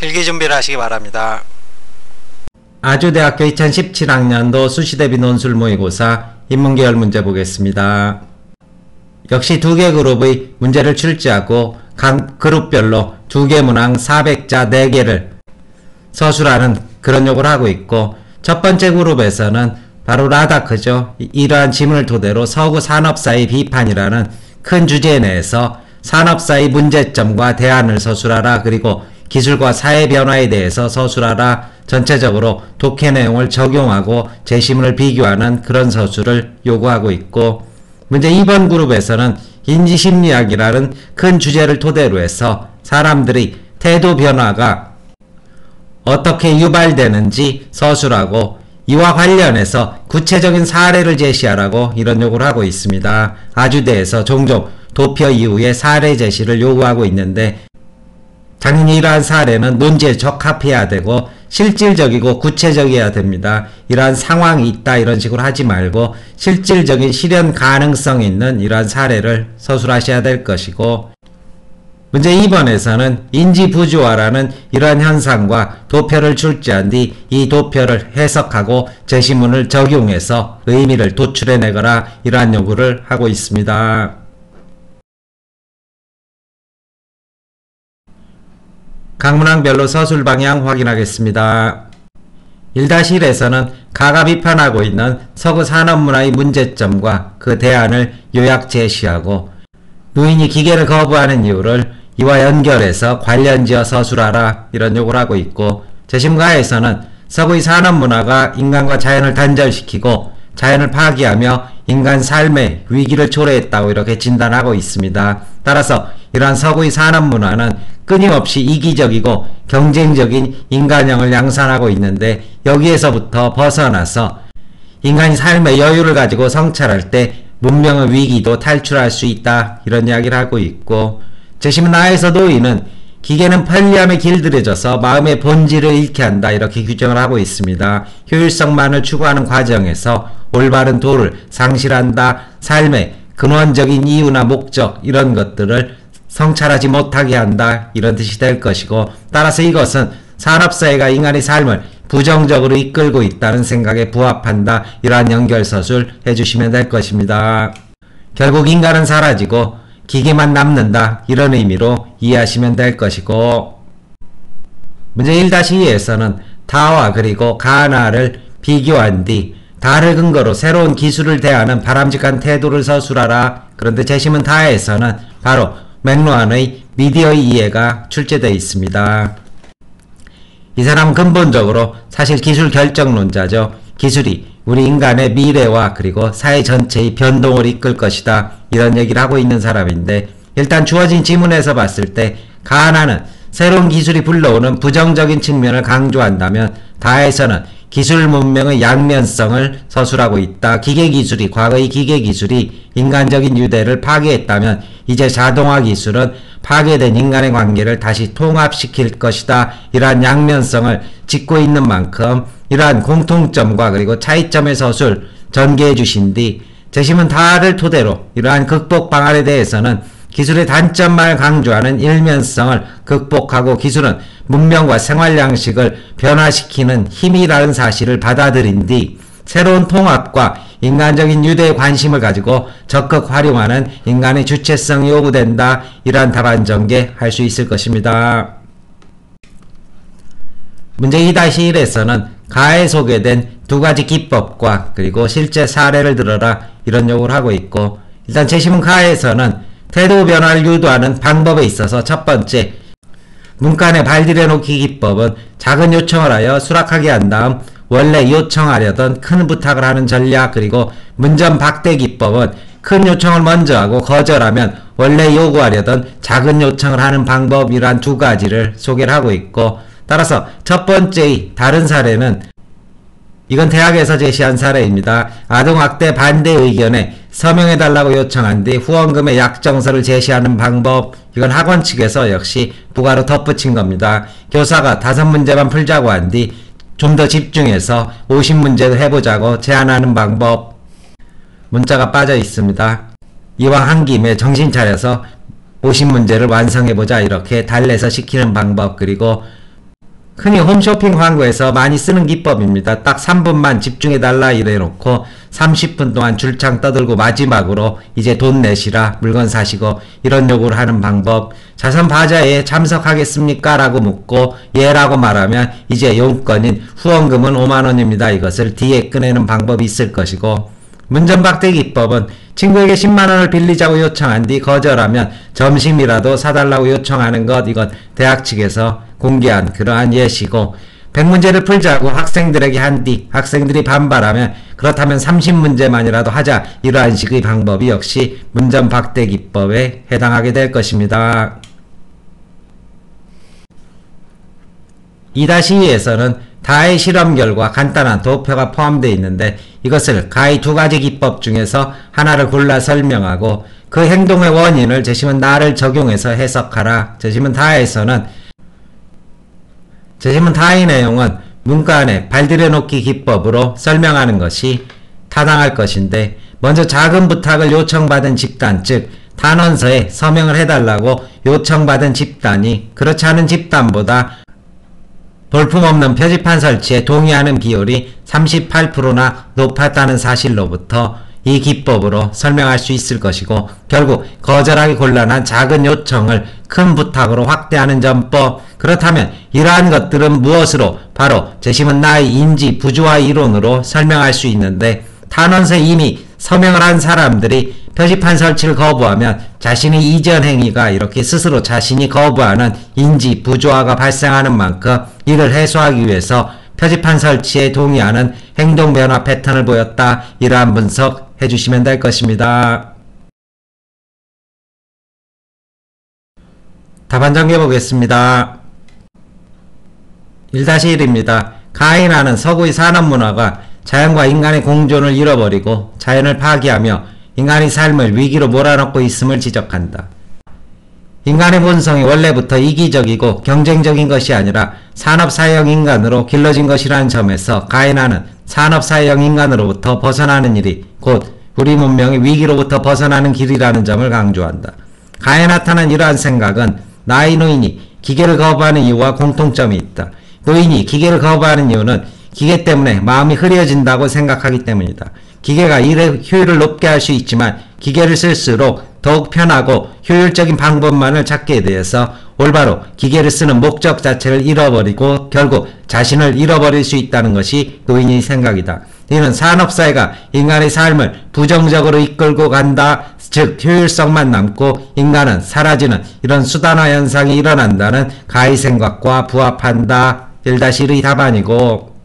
필기 준비를 하시기 바랍니다. 아주대학교 2017학년도 수시대비 논술 모의고사 인문계열 문제 보겠습니다. 역시 두 개 그룹의 문제를 출제하고 각 그룹별로 두 개 문항 400자 4개를 서술하는 그런 요구를 하고 있고, 첫 번째 그룹에서는 바로 라다크죠. 이러한 지문을 토대로 서구 산업사의 비판이라는 큰 주제 내에서 산업사의 문제점과 대안을 서술하라, 그리고 기술과 사회 변화에 대해서 서술하라, 전체적으로 독해 내용을 적용하고 제시문을 비교하는 그런 서술을 요구하고 있고, 문제 2번 그룹에서는 인지심리학이라는 큰 주제를 토대로 해서 사람들의 태도 변화가 어떻게 유발되는지 서술하고, 이와 관련해서 구체적인 사례를 제시하라고 이런 요구를 하고 있습니다. 아주대에서 종종 도표 이후에 사례 제시를 요구하고 있는데, 당연히 이러한 사례는 논지에 적합해야 되고 실질적이고 구체적이어야 됩니다. 이러한 상황이 있다 이런 식으로 하지 말고 실질적인 실현 가능성 있는 이러한 사례를 서술하셔야 될 것이고, 문제 2번에서는 인지부조화라는 이러한 현상과 도표를 출제한 뒤 이 도표를 해석하고 제시문을 적용해서 의미를 도출해내거라, 이러한 요구를 하고 있습니다. 각 문항별로 서술 방향 확인하겠습니다. 1-1에서는 가가 비판하고 있는 서구 산업문화의 문제점과 그 대안을 요약 제시하고, 노인이 기계를 거부하는 이유를 이와 연결해서 관련지어 서술하라, 이런 요구를 하고 있고, 제시문가에서는 서구의 산업문화가 인간과 자연을 단절시키고 자연을 파괴하며 인간 삶의 위기를 초래했다고 이렇게 진단하고 있습니다. 따라서 이러한 서구의 산업문화는 끊임없이 이기적이고 경쟁적인 인간형을 양산하고 있는데, 여기에서부터 벗어나서 인간이 삶의 여유를 가지고 성찰할 때 문명의 위기도 탈출할 수 있다, 이런 이야기를 하고 있고, 제시문 하에서 노인은 기계는 편리함에 길들여져서 마음의 본질을 잃게 한다, 이렇게 규정을 하고 있습니다. 효율성만을 추구하는 과정에서 올바른 도를 상실한다, 삶의 근원적인 이유나 목적 이런 것들을 성찰하지 못하게 한다, 이런 뜻이 될 것이고, 따라서 이것은 산업사회가 인간의 삶을 부정적으로 이끌고 있다는 생각에 부합한다, 이러한 연결서술 해주시면 될 것입니다. 결국 인간은 사라지고 기계만 남는다, 이런 의미로 이해하시면 될 것이고, 문제 1-2에서는 다와 그리고 가나를 비교한 뒤 다를 근거로 새로운 기술을 대하는 바람직한 태도를 서술하라. 그런데 제시문 다에서는 바로 맥루한의 미디어의 이해가 출제되어 있습니다. 이 사람은 근본적으로 사실 기술 결정론자죠. 기술이 우리 인간의 미래와 그리고 사회 전체의 변동을 이끌 것이다, 이런 얘기를 하고 있는 사람인데, 일단 주어진 지문에서 봤을 때 가나는 새로운 기술이 불러오는 부정적인 측면을 강조한다면, 다에서는 기술 문명의 양면성을 서술하고 있다. 기계기술이, 과거의 기계기술이 인간적인 유대를 파괴했다면 이제 자동화 기술은 파괴된 인간의 관계를 다시 통합시킬 것이다, 이러한 양면성을 짚고 있는 만큼 이러한 공통점과 그리고 차이점의 서술 전개해 주신 뒤 제시문 다를 토대로 이러한 극복 방안에 대해서는 기술의 단점만을 강조하는 일면성을 극복하고 기술은 문명과 생활 양식을 변화시키는 힘이라는 사실을 받아들인 뒤 새로운 통합과 인간적인 유대에 관심을 가지고 적극 활용하는 인간의 주체성이 요구된다, 이러한 답안 전개할 수 있을 것입니다. 문제 2-1에서는 가에 소개된 두 가지 기법과 그리고 실제 사례를 들어라, 이런 요구를 하고 있고, 일단 제시문 가에서는 태도 변화를 유도하는 방법에 있어서 첫 번째, 문간에 발들여 놓기 기법은 작은 요청을 하여 수락하게 한 다음 원래 요청하려던 큰 부탁을 하는 전략, 그리고 문전 박대 기법은 큰 요청을 먼저 하고 거절하면 원래 요구하려던 작은 요청을 하는 방법이란 두 가지를 소개를 하고 있고, 따라서 첫 번째의 다른 사례는 이건 대학에서 제시한 사례입니다. 아동학대 반대 의견에 서명해달라고 요청한 뒤 후원금의 약정서를 제시하는 방법, 이건 학원 측에서 역시 부가로 덧붙인 겁니다. 교사가 5문제만 풀자고 한 뒤 좀 더 집중해서 50문제를 해보자고 제안하는 방법, 문자가 빠져 있습니다. 이왕 한 김에 정신 차려서 50문제를 완성해보자, 이렇게 달래서 시키는 방법, 그리고 흔히 홈쇼핑 광고에서 많이 쓰는 기법입니다. 딱 3분만 집중해달라 이래놓고 30분 동안 줄창 떠들고 마지막으로 이제 돈 내시라, 물건 사시고 이런 요구를 하는 방법. 자선 바자회에 참석하겠습니까? 라고 묻고 예라고 말하면 이제 용건인 후원금은 5만원입니다. 이것을 뒤에 꺼내는 방법이 있을 것이고, 문전박대 기법은 친구에게 10만원을 빌리자고 요청한 뒤 거절하면 점심이라도 사달라고 요청하는 것. 이건 대학 측에서 공개한 그러한 예시고, 100문제를 풀자고 학생들에게 한 뒤 학생들이 반발하면 그렇다면 30문제만이라도 하자, 이러한 식의 방법이 역시 문전박대 기법에 해당하게 될 것입니다. 2-2에서는 다의 실험 결과 간단한 도표가 포함되어 있는데, 이것을 가히 두 가지 기법 중에서 하나를 골라 설명하고 그 행동의 원인을 제시문 나를 적용해서 해석하라. 제시문 다에서는 제시문 다의 내용은 문간에 발들여놓기 기법으로 설명하는 것이 타당할 것인데, 먼저 작은 부탁을 요청받은 집단, 즉 탄원서에 서명을 해달라고 요청받은 집단이 그렇지 않은 집단보다 볼품없는 표지판 설치에 동의하는 비율이 38%나 높았다는 사실로부터 이 기법으로 설명할 수 있을 것이고, 결국 거절하기 곤란한 작은 요청을 큰 부탁으로 확대하는 전법. 그렇다면 이러한 것들은 무엇으로? 바로 제시문 나의 인지 부조화 이론으로 설명할 수 있는데, 탄원서에 이미 서명을 한 사람들이 표지판 설치를 거부하면 자신의 이전 행위가 이렇게 스스로 자신이 거부하는 인지 부조화가 발생하는 만큼 이를 해소하기 위해서 표지판 설치에 동의하는 행동 변화 패턴을 보였다. 이러한 분석 해주시면 될 것입니다. 답안 정리해 보겠습니다. 1-1입니다. 가인하는 서구의 산업문화가 자연과 인간의 공존을 잃어버리고 자연을 파괴하며 인간의 삶을 위기로 몰아넣고 있음을 지적한다. 인간의 본성이 원래부터 이기적이고 경쟁적인 것이 아니라 산업사회형 인간으로 길러진 것이라는 점에서 가인하는 산업사회형 인간으로부터 벗어나는 일이 곧 우리 문명의 위기로부터 벗어나는 길이라는 점을 강조한다. 가에 나타난 이러한 생각은 나의 노인이 기계를 거부하는 이유와 공통점이 있다. 노인이 기계를 거부하는 이유는 기계 때문에 마음이 흐려진다고 생각하기 때문이다. 기계가 일의 효율을 높게 할 수 있지만 기계를 쓸수록 더욱 편하고 효율적인 방법만을 찾게 되어서 올바로 기계를 쓰는 목적 자체를 잃어버리고 결국 자신을 잃어버릴 수 있다는 것이 노인의 생각이다. 이는 산업사회가 인간의 삶을 부정적으로 이끌고 간다. 즉 효율성만 남고 인간은 사라지는 이런 수단화 현상이 일어난다는 가의 생각과 부합한다. 1-1의 답안이고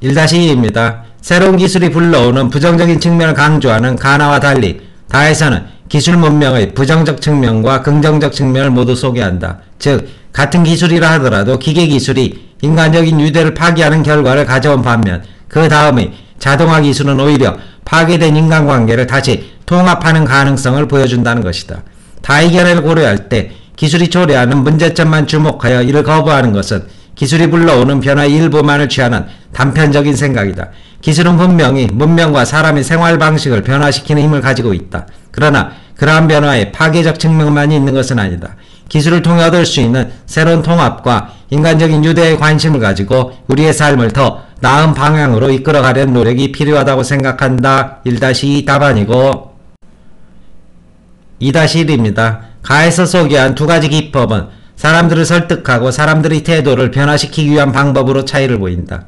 1-2입니다. 새로운 기술이 불러오는 부정적인 측면을 강조하는 가나와 달리 다에서는 기술 문명의 부정적 측면과 긍정적 측면을 모두 소개한다. 즉 같은 기술이라 하더라도 기계 기술이 인간적인 유대를 파괴하는 결과를 가져온 반면 그 다음의 자동화 기술은 오히려 파괴된 인간관계를 다시 통합하는 가능성을 보여준다는 것이다. 다의 견해를 고려할 때 기술이 초래하는 문제점만 주목하여 이를 거부하는 것은 기술이 불러오는 변화의 일부만을 취하는 단편적인 생각이다. 기술은 분명히 문명과 사람의 생활 방식을 변화시키는 힘을 가지고 있다. 그러나 그러한 변화에 파괴적 측면만이 있는 것은 아니다. 기술을 통해 얻을 수 있는 새로운 통합과 인간적인 유대에 관심을 가지고 우리의 삶을 더 나은 방향으로 이끌어가려는 노력이 필요하다고 생각한다. 1-2 답안이고 2-1입니다. 가에서 소개한 두 가지 기법은 사람들을 설득하고 사람들의 태도를 변화시키기 위한 방법으로 차이를 보인다.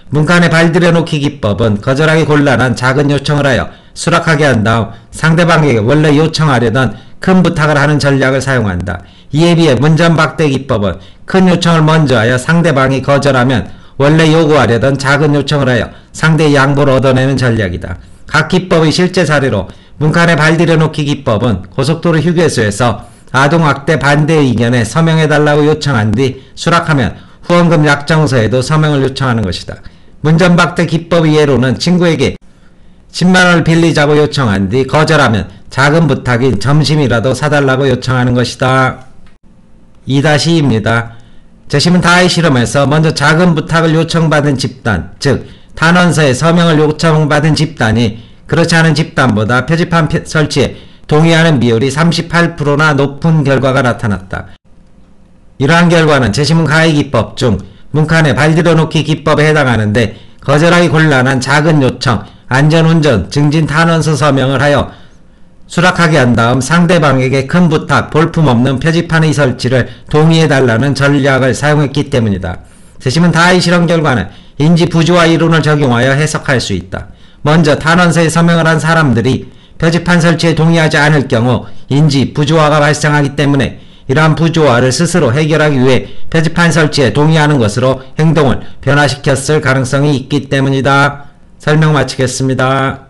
문간에 발들여놓기 기법은 거절하기 곤란한 작은 요청을 하여 수락하게 한 다음 상대방에게 원래 요청하려던 큰 부탁을 하는 전략을 사용한다. 이에 비해 문전박대 기법은 큰 요청을 먼저 하여 상대방이 거절하면 원래 요구하려던 작은 요청을 하여 상대의 양보를 얻어내는 전략이다. 각 기법의 실제 사례로 문간에 발들여놓기 기법은 고속도로 휴게소에서 아동학대 반대 의견에 서명해달라고 요청한 뒤 수락하면 후원금 약정서에도 서명을 요청하는 것이다. 문전박대 기법의 예로는 친구에게 10만원을 빌리자고 요청한 뒤 거절하면 작은 부탁인 점심이라도 사달라고 요청하는 것이다. 2-2입니다. 재심은 다의 실험에서 먼저 작은 부탁을 요청받은 집단, 즉 탄원서에 서명을 요청받은 집단이 그렇지 않은 집단보다 표지판 설치에 동의하는 비율이 38%나 높은 결과가 나타났다. 이러한 결과는 제시문 가해 기법 중 문칸에 발들여 놓기 기법에 해당하는데 거절하기 곤란한 작은 요청, 안전운전, 증진 탄원서 서명을 하여 수락하게 한 다음 상대방에게 큰 부탁, 볼품없는 표지판의 설치를 동의해달라는 전략을 사용했기 때문이다. 세심은 다의 실험 결과는 인지 부조화 이론을 적용하여 해석할 수 있다. 먼저 탄원서에 서명을 한 사람들이 표지판 설치에 동의하지 않을 경우 인지 부조화가 발생하기 때문에 이러한 부조화를 스스로 해결하기 위해 표지판 설치에 동의하는 것으로 행동을 변화시켰을 가능성이 있기 때문이다. 설명 마치겠습니다.